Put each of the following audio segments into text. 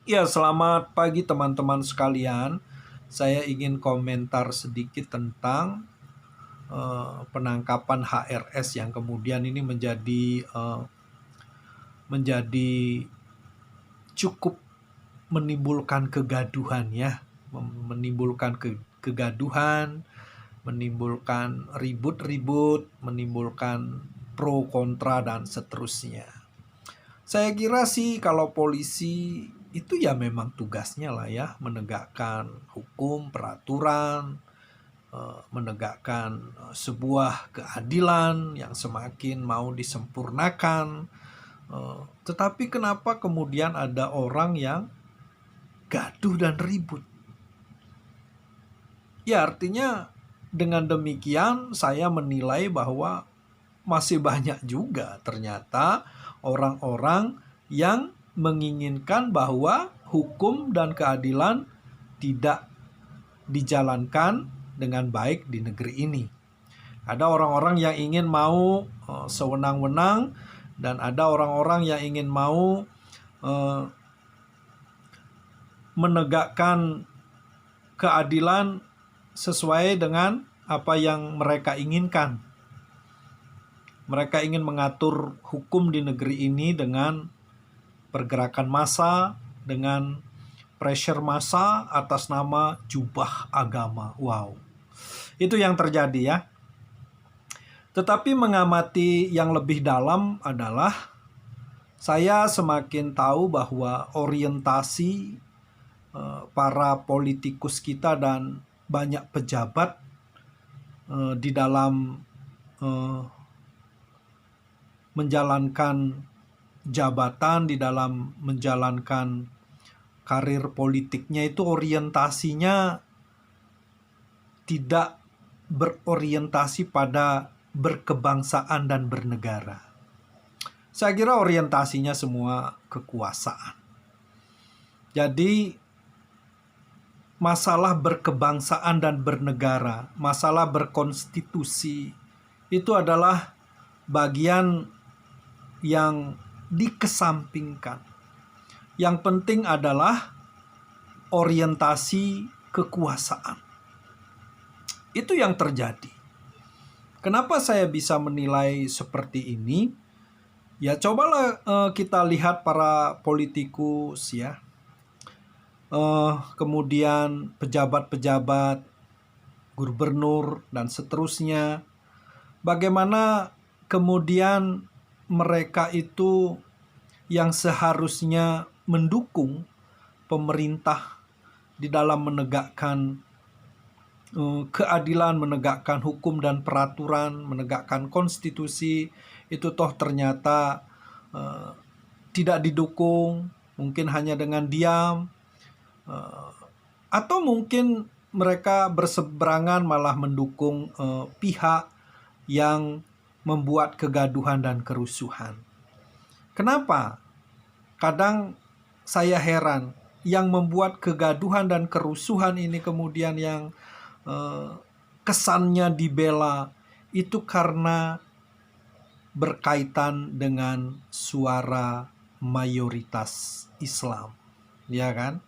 Ya, selamat pagi teman-teman sekalian. Saya ingin komentar sedikit tentang penangkapan HRS yang kemudian ini menjadi cukup menimbulkan kegaduhan ya, menimbulkan kegaduhan, menimbulkan ribut-ribut, menimbulkan pro kontra dan seterusnya. Saya kira sih kalau polisi itu ya memang tugasnya lah ya, menegakkan hukum, peraturan, menegakkan sebuah keadilan yang semakin mau disempurnakan. Tetapi kenapa kemudian ada orang yang gaduh dan ribut? Ya artinya dengan demikian saya menilai bahwa masih banyak juga ternyata orang-orang yang menginginkan bahwa hukum dan keadilan tidak dijalankan dengan baik di negeri ini. Ada orang-orang yang ingin mau sewenang-wenang, dan ada orang-orang yang ingin mau menegakkan keadilan sesuai dengan apa yang mereka inginkan. Mereka ingin mengatur hukum di negeri ini dengan pergerakan massa, dengan pressure massa atas nama jubah agama. Wow, itu yang terjadi ya. Tetapi mengamati yang lebih dalam adalah saya semakin tahu bahwa orientasi para politikus kita dan banyak pejabat di dalam menjalankan jabatan, di dalam menjalankan karir politiknya itu orientasinya tidak berorientasi pada berkebangsaan dan bernegara. Saya kira orientasinya semua kekuasaan. Jadi masalah berkebangsaan dan bernegara, masalah berkonstitusi itu adalah bagian yang dikesampingkan. Yang penting adalah orientasi kekuasaan. Itu yang terjadi. Kenapa saya bisa menilai seperti ini? Ya cobalah kita lihat para politikus ya. Kemudian pejabat-pejabat, gubernur dan seterusnya. Bagaimana kemudian mereka itu yang seharusnya mendukung pemerintah di dalam menegakkan keadilan, menegakkan hukum dan peraturan, menegakkan konstitusi, itu toh ternyata tidak didukung, mungkin hanya dengan diam, atau mungkin mereka berseberangan malah mendukung pihak yang membuat kegaduhan dan kerusuhan. Kenapa? Kadang saya heran, yang membuat kegaduhan dan kerusuhan ini kemudian yang kesannya dibela itu karena berkaitan dengan suara mayoritas Islam, ya kan?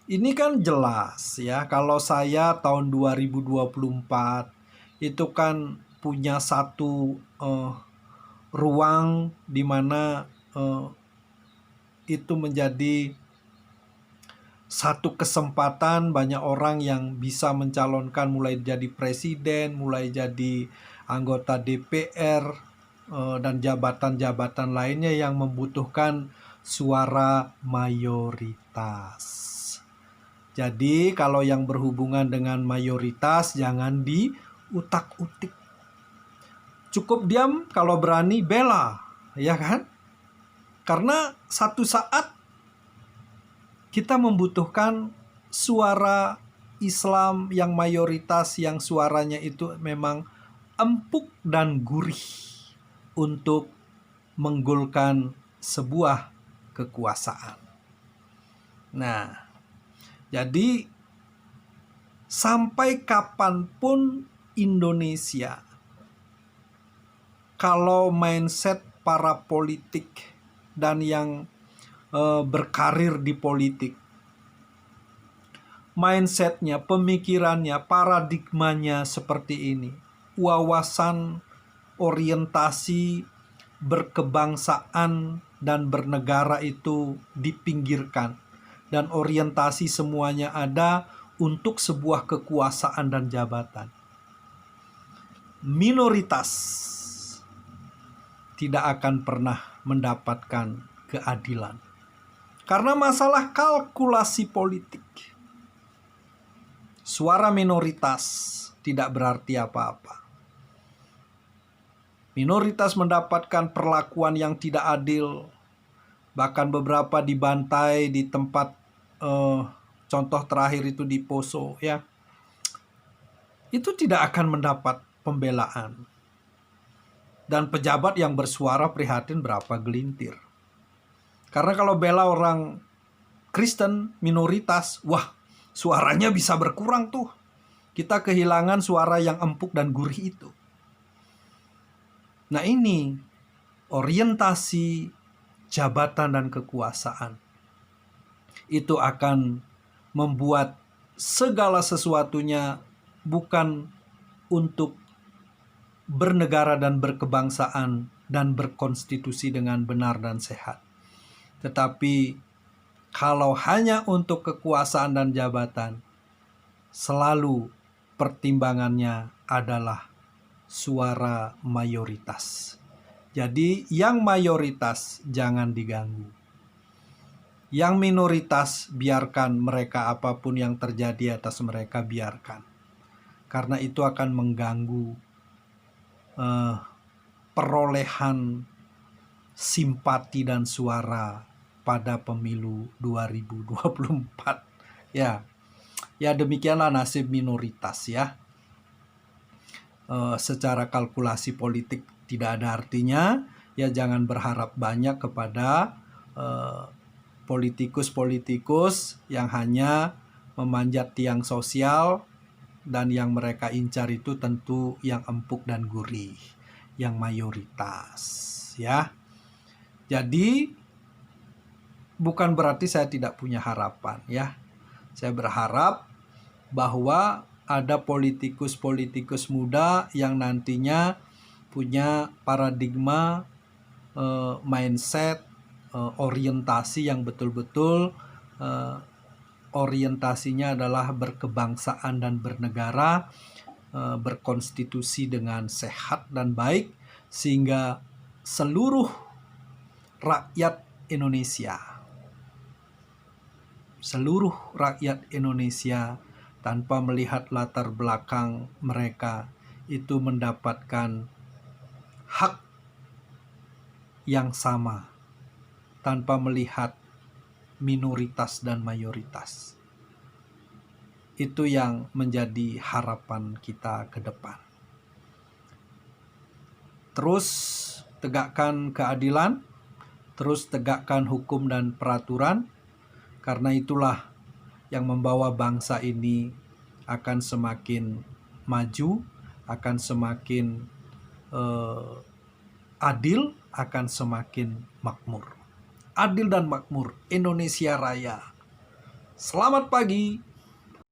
Ini kan jelas ya, kalau saya tahun 2024 itu kan punya satu ruang di mana itu menjadi satu kesempatan banyak orang yang bisa mencalonkan, mulai jadi presiden, mulai jadi anggota DPR, dan jabatan-jabatan lainnya yang membutuhkan suara mayoritas. Jadi kalau yang berhubungan dengan mayoritas jangan diutak-utik. Cukup diam, kalau berani bela, ya kan? Karena satu saat kita membutuhkan suara Islam yang mayoritas, yang suaranya itu memang empuk dan gurih untuk menggolkan sebuah kekuasaan. Nah, jadi sampai kapanpun Indonesia, kalau mindset para politik dan yang berkarir di politik. Mindsetnya, pemikirannya, paradigmanya seperti ini. Wawasan, orientasi, berkebangsaan, dan bernegara itu dipinggirkan. Dan orientasi semuanya ada untuk sebuah kekuasaan dan jabatan. Minoritas tidak akan pernah mendapatkan keadilan. Karena masalah kalkulasi politik. Suara minoritas tidak berarti apa-apa. Minoritas mendapatkan perlakuan yang tidak adil. Bahkan beberapa dibantai di tempat, contoh terakhir itu di Poso ya. Itu tidak akan mendapat pembelaan. Dan pejabat yang bersuara prihatin berapa gelintir. Karena kalau bela orang Kristen minoritas, wah, suaranya bisa berkurang tuh. Kita kehilangan suara yang empuk dan gurih itu. Nah ini orientasi jabatan dan kekuasaan. Itu akan membuat segala sesuatunya bukan untuk bernegara dan berkebangsaan dan berkonstitusi dengan benar dan sehat. Tetapi kalau hanya untuk kekuasaan dan jabatan, selalu pertimbangannya adalah suara mayoritas. Jadi yang mayoritas jangan diganggu. Yang minoritas biarkan mereka, apapun yang terjadi atas mereka biarkan. Karena itu akan mengganggu perolehan simpati dan suara pada pemilu 2024. Ya demikianlah nasib minoritas ya. Secara kalkulasi politik tidak ada artinya. Ya jangan berharap banyak kepada politikus-politikus yang hanya memanjat tiang sosial, dan yang mereka incar itu tentu yang empuk dan gurih, yang mayoritas ya. Jadi bukan berarti saya tidak punya harapan ya. Saya berharap bahwa ada politikus-politikus muda yang nantinya punya paradigma, mindset, orientasi yang betul-betul orientasinya adalah berkebangsaan dan bernegara, berkonstitusi dengan sehat dan baik, sehingga seluruh rakyat Indonesia tanpa melihat latar belakang mereka itu mendapatkan hak yang sama tanpa melihat minoritas dan mayoritas. Itu yang menjadi harapan kita ke depan. Terus tegakkan keadilan, terus tegakkan hukum dan peraturan, karena itulah yang membawa bangsa ini akan semakin maju, akan semakin adil, akan semakin makmur. Adil dan makmur, Indonesia Raya. Selamat pagi.